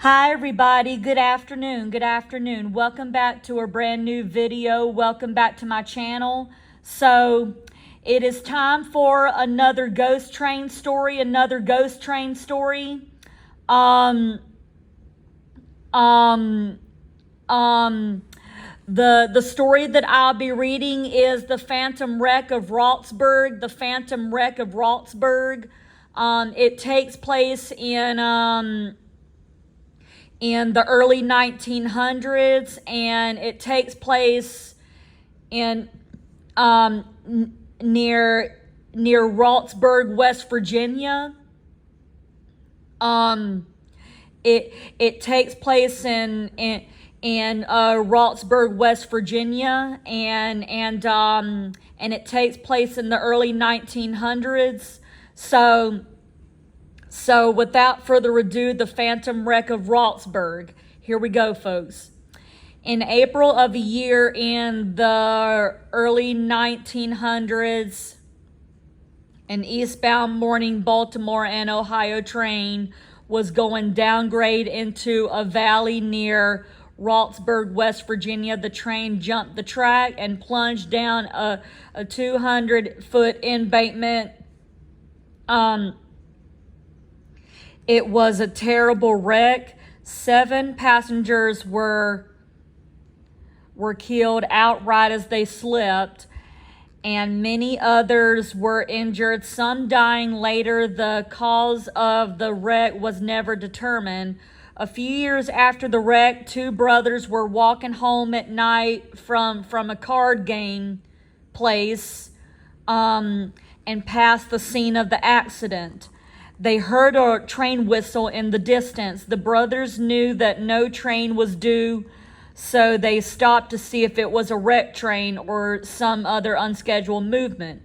Hi everybody, good afternoon. Welcome back to a brand new video. Welcome back to my channel. So it is time for another ghost train story, Um, um, the story that I'll be reading is The Phantom Wreck of Roxburgh. It takes place in the early 1900s, and it takes place in near Roxburgh, West Virginia. It takes place in Roxburgh, West Virginia, and it takes place in the early 1900s. So without further ado, The Phantom Wreck of Roxburgh. Here we go, folks. In April of a year in the early 1900s, an eastbound morning Baltimore and Ohio train was going downgrade into a valley near Roxburgh, West Virginia. The train jumped the track and plunged down a 200-foot embankment. It was a terrible wreck. 7 passengers were killed outright as they slipped, and many others were injured, some dying later. The cause of the wreck was never determined. A few years after the wreck, 2 brothers were walking home at night from a card game place and passed the scene of the accident. They heard a train whistle in the distance. The brothers knew that no train was due, so they stopped to see if it was a wrecked train or some other unscheduled movement.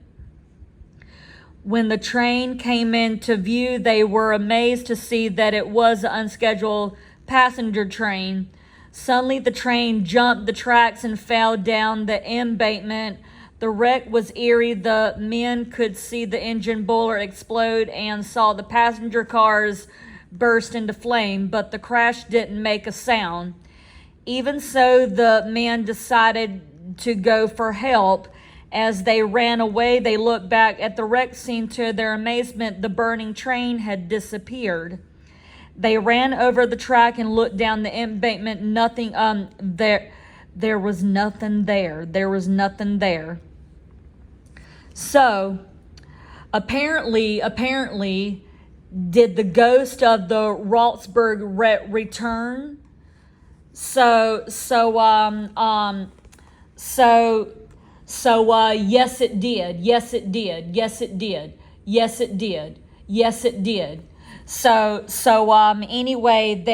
When the train came into view, they were amazed to see that it was an unscheduled passenger train. Suddenly, the train jumped the tracks and fell down the embankment. The wreck was eerie. The men could see the engine boiler explode and saw the passenger cars burst into flame, but the crash didn't make a sound. Even so, the men decided to go for help. As they ran away, they looked back at the wreck scene. To their amazement, the burning train had disappeared. They ran over the track and looked down the embankment. Nothing, there was nothing there. There was nothing there. So, apparently, did the ghost of the Roxburgh return? Yes, it did. Yes, it did. Yes, it did. Yes, it did. Yes, it did. Anyway,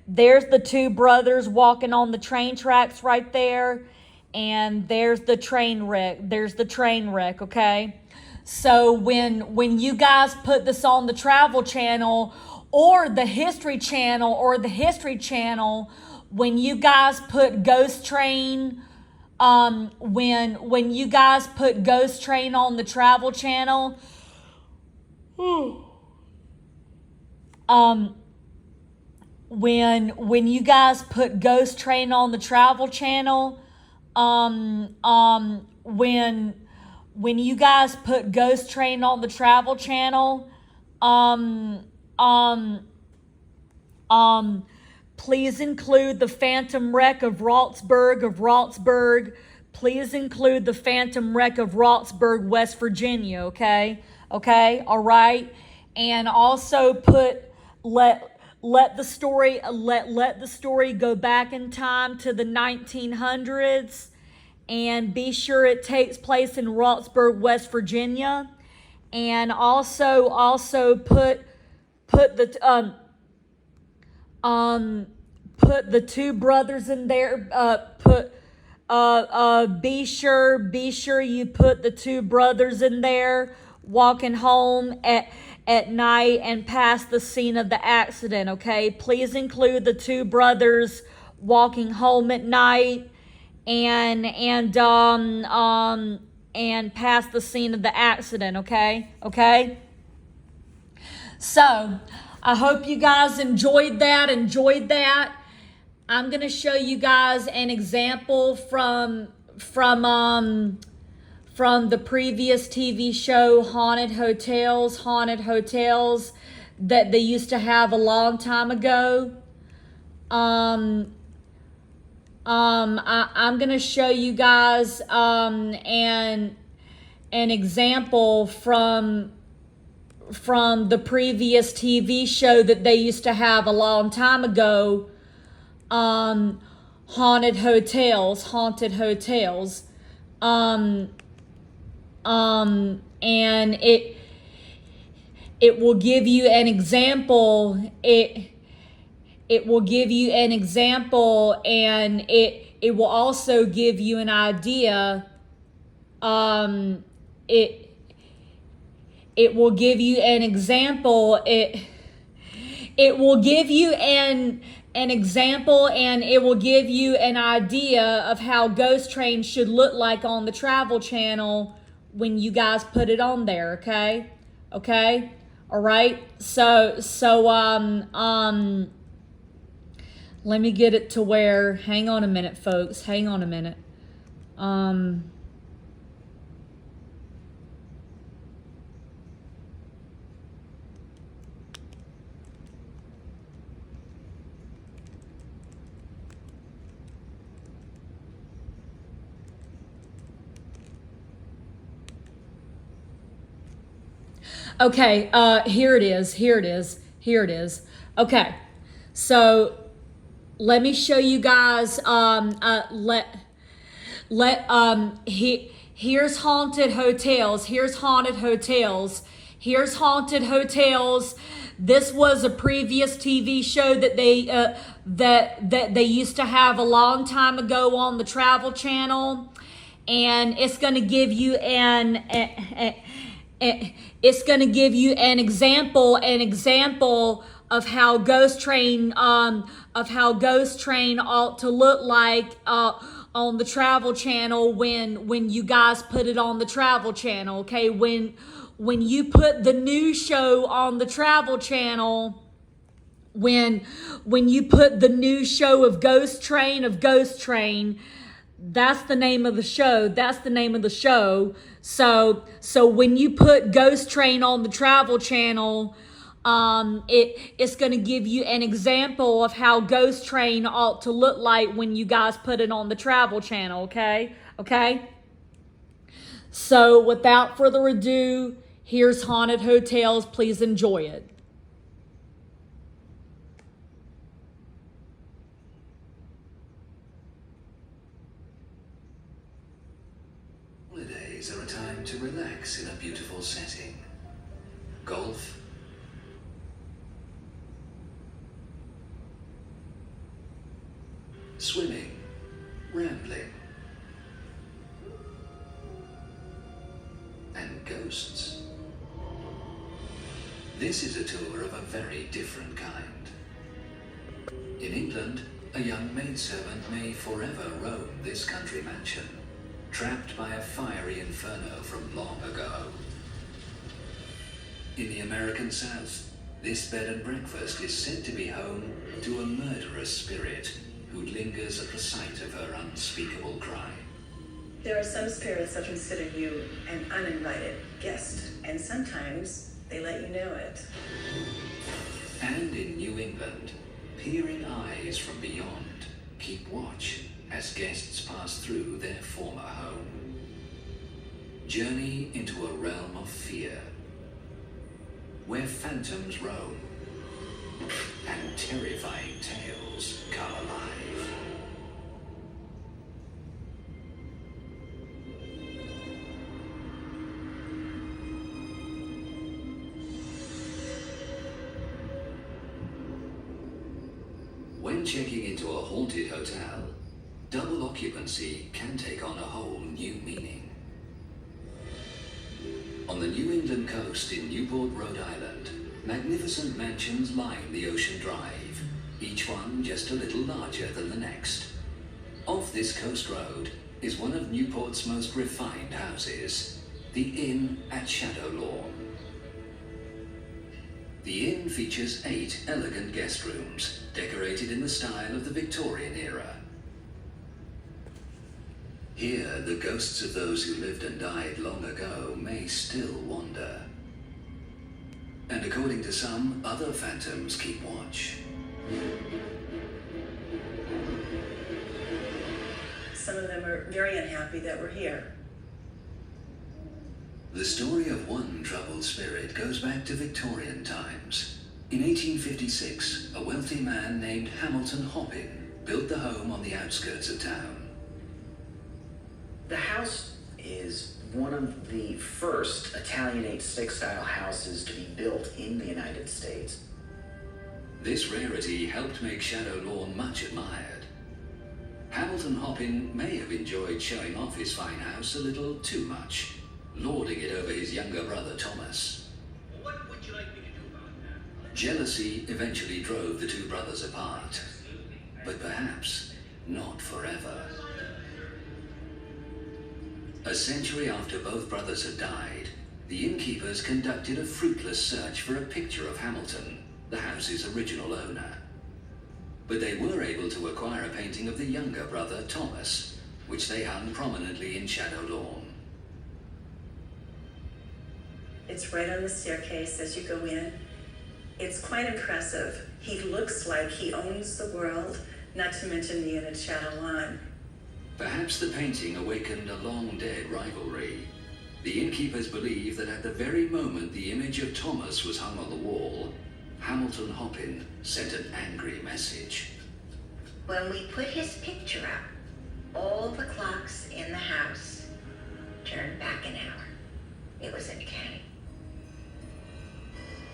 there's the 2 brothers walking on the train tracks right there, and there's the train wreck. Okay. So when you guys put this on the Travel Channel or the History Channel when you guys put Ghost Train, when you guys put Ghost Train on the Travel Channel, when you guys put Ghost Train on the Travel Channel, when you guys put Ghost Train on the Travel Channel, please include The Phantom Wreck of Roxburgh. Please include The Phantom Wreck of Roxburgh, West Virginia, okay? Okay, all right? And also let the story go back in time to the 1900s, and be sure it takes place in Roxburgh, West Virginia. And also put the 2 brothers in there. Be sure you put the 2 brothers in there walking home at night and past the scene of the accident. Okay, please include the 2 brothers walking home at night and past the scene of the accident. Okay. So I hope you guys enjoyed that. I'm gonna show you guys an example from the previous TV show Haunted Hotels that they used to have a long time ago. I'm gonna show you guys an example from the previous TV show that they used to have a long time ago. Haunted Hotels. And it will give you an example. It will give you an example, and it will also give you an idea. It will give you an example. It will give you an example, and it will give you an idea of how Ghost Train should look like on the Travel Channel when you guys put it on there. Okay, all right. So let me get it to where. Hang on a minute, folks. Hang on a minute. Okay, here it is. Okay, so let me show you guys. Here's Haunted Hotels. This was a previous TV show that they used to have a long time ago on the Travel Channel, and it's going to give you an example of how Ghost Train ought to look like on the Travel Channel when you guys put it on the Travel Channel. Okay, when you put the new show on the Travel Channel, when you put the new show of Ghost Train, that's the name of the show. So when you put Ghost Train on the Travel Channel, it's going to give you an example of how Ghost Train ought to look like when you guys put it on the Travel Channel. Okay. So without further ado, here's Haunted Hotels. Please enjoy it. Holidays are a time to relax in a beautiful setting. Golf, swimming, rambling, and ghosts. This is a tour of a very different kind. In England, a young maidservant may forever roam this country mansion, trapped by a fiery inferno from long ago. In the American South, this bed and breakfast is said to be home to a murderous spirit who lingers at the site of her unspeakable crime. There are some spirits that consider you an uninvited guest, and sometimes they let you know it. And in New England, peering eyes from beyond keep watch as guests pass through their former home. Journey into a realm of fear, where phantoms roam and terrifying tales come alive. When checking into a haunted hotel, double occupancy can take on a whole new meaning. On the New England coast in Newport, Rhode Island, magnificent mansions line the ocean drive, each one just a little larger than the next. Off this coast road is one of Newport's most refined houses, the Inn at Shadow Lawn. The inn features 8 elegant guest rooms, decorated in the style of the Victorian era. Here, the ghosts of those who lived and died long ago may still wander. And according to some, other phantoms keep watch. Some of them are very unhappy that we're here. The story of one troubled spirit goes back to Victorian times. In 1856, a wealthy man named Hamilton Hoppin built the home on the outskirts of town. The house is one of the first Italianate stick-style houses to be built in the United States. This rarity helped make Shadow Lawn much admired. Hamilton Hoppin may have enjoyed showing off his fine house a little too much, lording it over his younger brother Thomas. What would you like me to do about that? Jealousy eventually drove the two brothers apart, but perhaps not forever. A century after both brothers had died, the innkeepers conducted a fruitless search for a picture of Hamilton, the house's original owner. But they were able to acquire a painting of the younger brother, Thomas, which they hung prominently in Shadow Lawn. It's right on the staircase as you go in. It's quite impressive. He looks like he owns the world, not to mention the inn at Shadow Lawn. Perhaps the painting awakened a long-dead rivalry. The innkeepers believe that at the very moment the image of Thomas was hung on the wall, Hamilton Hoppin sent an angry message. When we put his picture up, all the clocks in the house turned back an hour. It was uncanny.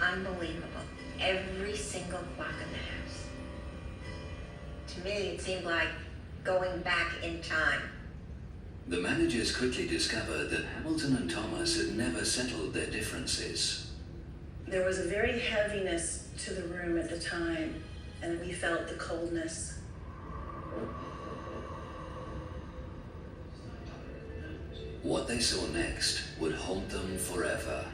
Unbelievable. Every single clock in the house. To me, it seemed like going back in time. The managers quickly discovered that Hamilton and Thomas had never settled their differences. There was a very heaviness to the room at the time, and we felt the coldness. What they saw next would haunt them forever.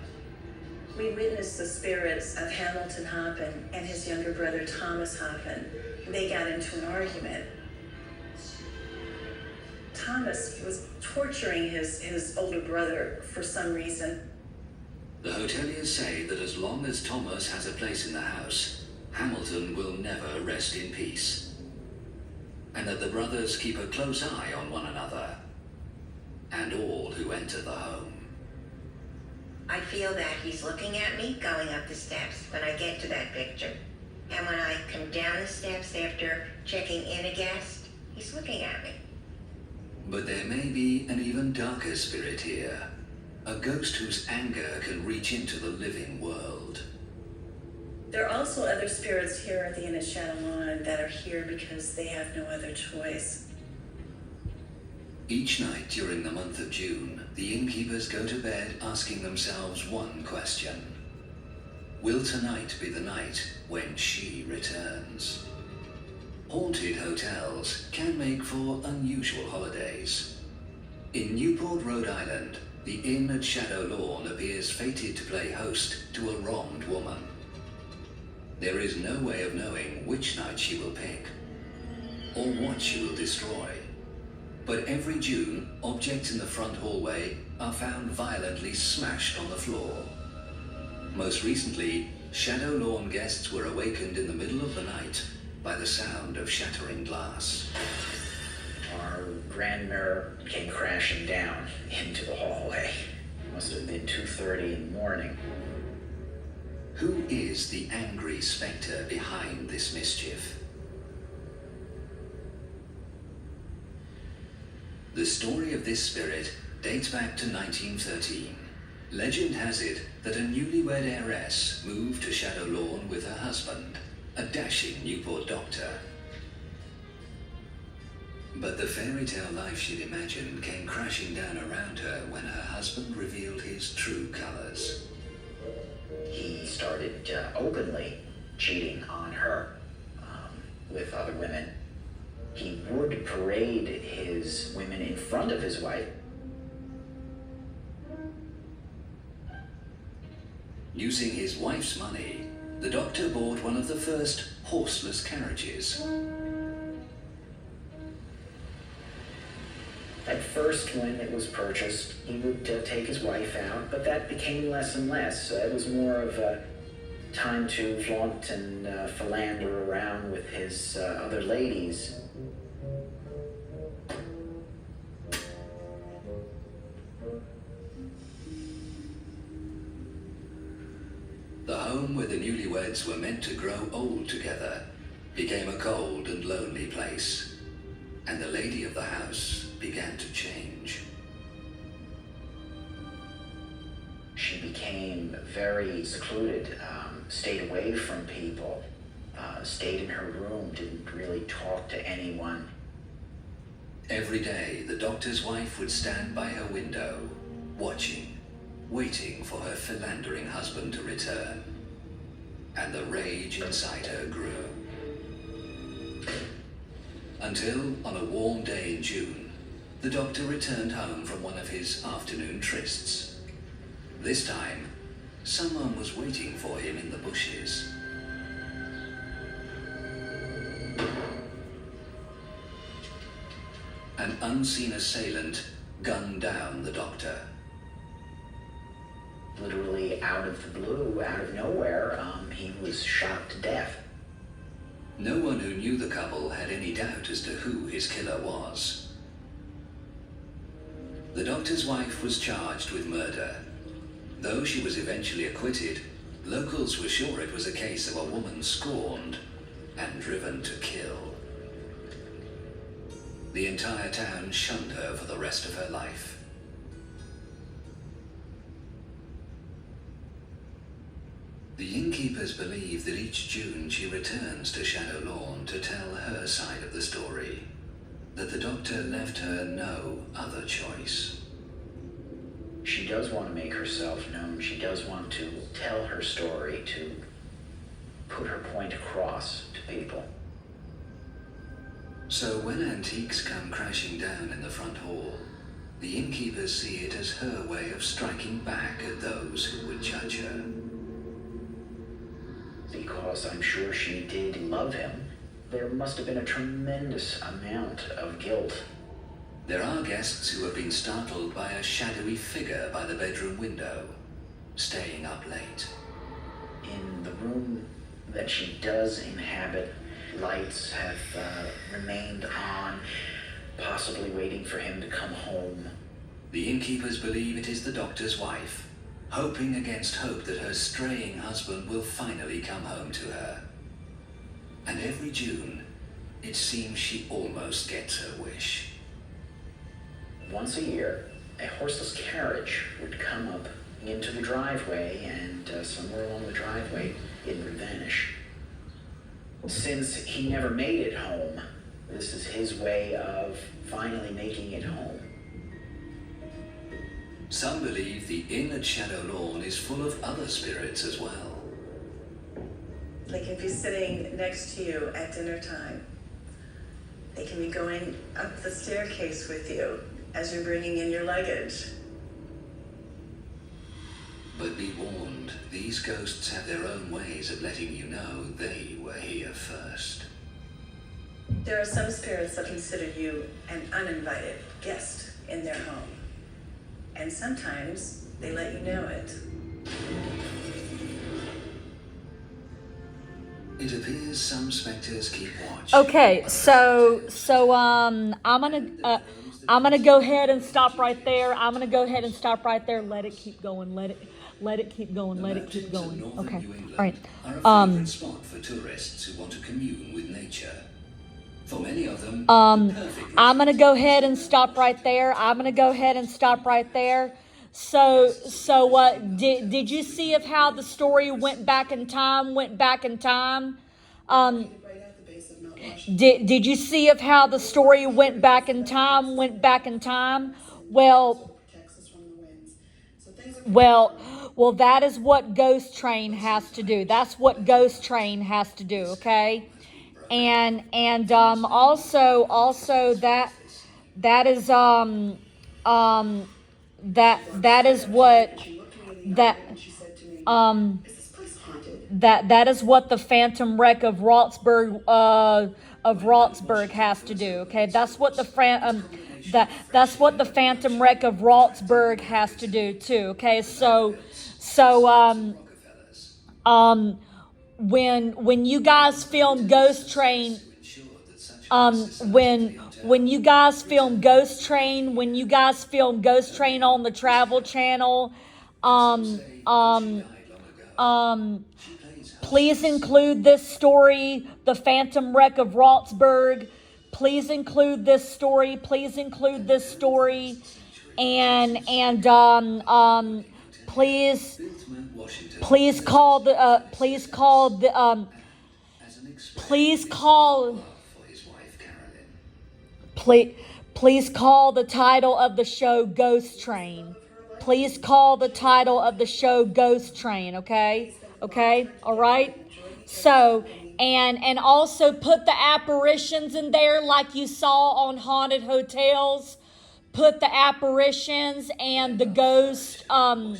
We witnessed the spirits of Hamilton Hoppin and his younger brother Thomas Hoppin. They got into an argument. Thomas was torturing his older brother for some reason. The hoteliers say that as long as Thomas has a place in the house, Hamilton will never rest in peace. And that the brothers keep a close eye on one another, and all who enter the home. I feel that he's looking at me going up the steps when I get to that picture. And when I come down the steps after checking in a guest, he's looking at me. But there may be an even darker spirit here, a ghost whose anger can reach into the living world. There are also other spirits here at the Inn at Shadow Lawn that are here because they have no other choice. Each night during the month of June, the innkeepers go to bed asking themselves one question. Will tonight be the night when she returns? Haunted hotels can make for unusual holidays. In Newport, Rhode Island, the inn at Shadow Lawn appears fated to play host to a wronged woman. There is no way of knowing which night she will pick, or what she will destroy. But every June, objects in the front hallway are found violently smashed on the floor. Most recently, Shadow Lawn guests were awakened in the middle of the night by the sound of shattering glass. Our grand mirror came crashing down into the hallway. Must have been 2:30 in the morning. Who is the angry spectre behind this mischief? The story of this spirit dates back to 1913. Legend has it that a newlywed heiress moved to Shadow Lawn with her husband, a dashing Newport doctor. But the fairy tale life she'd imagined came crashing down around her when her husband revealed his true colors. He started openly cheating on her with other women. He would parade his women in front of his wife. Using his wife's money, the doctor bought one of the first horseless carriages. At first, when it was purchased, he would take his wife out, but that became less and less. It was more of a time to flaunt and philander around with his other ladies. The home where the newlyweds were meant to grow old together became a cold and lonely place, and the lady of the house began to change. She became very secluded, stayed away from people, stayed in her room, didn't really talk to anyone. Every day, the doctor's wife would stand by her window, watching, waiting for her philandering husband to return. And the rage inside her grew. Until, on a warm day in June, the doctor returned home from one of his afternoon trysts. This time, someone was waiting for him in the bushes. An unseen assailant gunned down the doctor. Literally out of the blue, out of nowhere, he was shot to death. No one who knew the couple had any doubt as to who his killer was. The doctor's wife was charged with murder. Though she was eventually acquitted, locals were sure it was a case of a woman scorned and driven to kill. The entire town shunned her for the rest of her life. The innkeepers believe that each June she returns to Shadow Lawn to tell her side of the story, that the doctor left her no other choice. She does want to make herself known. She does want to tell her story, to put her point across to people. So when antiques come crashing down in the front hall, the innkeepers see it as her way of striking back at those who would judge her. Because I'm sure she did love him, there must have been a tremendous amount of guilt. There are guests who have been startled by a shadowy figure by the bedroom window, staying up late. In the room that she does inhabit, lights have remained on, possibly waiting for him to come home. The innkeepers believe it is the doctor's wife, hoping against hope that her straying husband will finally come home to her. And every June, it seems she almost gets her wish. Once a year, a horseless carriage would come up into the driveway, and somewhere along the driveway, it would vanish. Since he never made it home, this is his way of finally making it home. Some believe the inn at Shadow Lawn is full of other spirits as well. They can be sitting next to you at dinner time. They can be going up the staircase with you as you're bringing in your luggage. But be warned, these ghosts have their own ways of letting you know they were here first. There are some spirits that consider you an uninvited guest in their home. And sometimes they let you know it. It appears some specters keep watch. Okay, so I'm gonna go ahead and stop right there. I'm gonna go ahead and stop right there. Let it keep going. Let it keep going. Let it keep going. Okay. All right. Are a favorite spot for tourists who want to commune with nature. For many of them, I'm gonna go ahead and stop right there. So what did you see of how the story went back in time? Did you see of how the story went back in time? Well, that is what Ghost Train has to do. That's what Ghost Train has to do, okay? And also that is that is what the Phantom Wreck of Roxburgh has to do. Okay, that's what the that's what the Phantom Wreck of Roxburgh has to do too. Okay, so when you guys film Ghost Train, when you guys film Ghost Train, when you guys film Ghost Train on the Travel Channel, please include this story, the Phantom Wreck of Roxburgh. Please include this story. Please include this story, and please call the please call the please call please call the title of the show Ghost Train. Please call the title of the show Ghost Train. Okay, all right. So. And also put the apparitions in there like you saw on Haunted Hotels. Put the apparitions and the ghost. While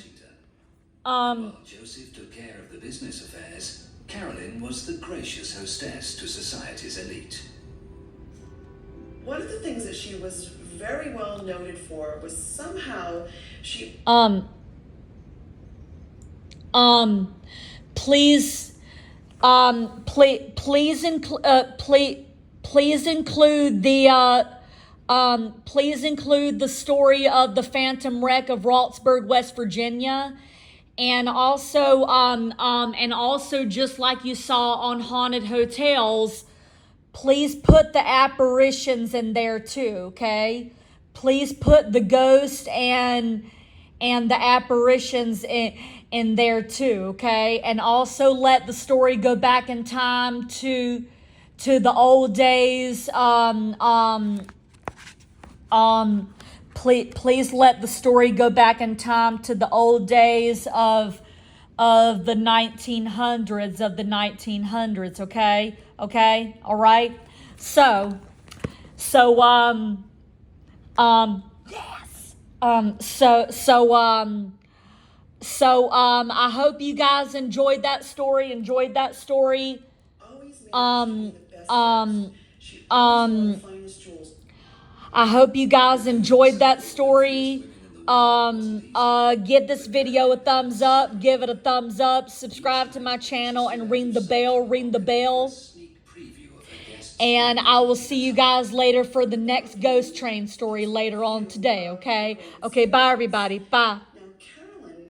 Joseph took care of the business affairs, Carolyn was the gracious hostess to society's elite. One of the things that she was very well noted for was somehow she please include the story of the Phantom Wreck of Roxburgh, West Virginia, and also just like you saw on Haunted Hotels, please put the apparitions in there too. Okay, please put the ghost and the apparitions in there too, okay? And also let the story go back in time to the old days. Please let the story go back in time to the old days of the 1900s, okay? Okay? All right? So I hope you guys enjoyed that story. I hope you guys enjoyed that story. Give this video a thumbs up. Give it a thumbs up. Subscribe to my channel and ring the bell. And I will see you guys later for the next Ghost Train story later on today, okay? Okay, bye everybody. Bye.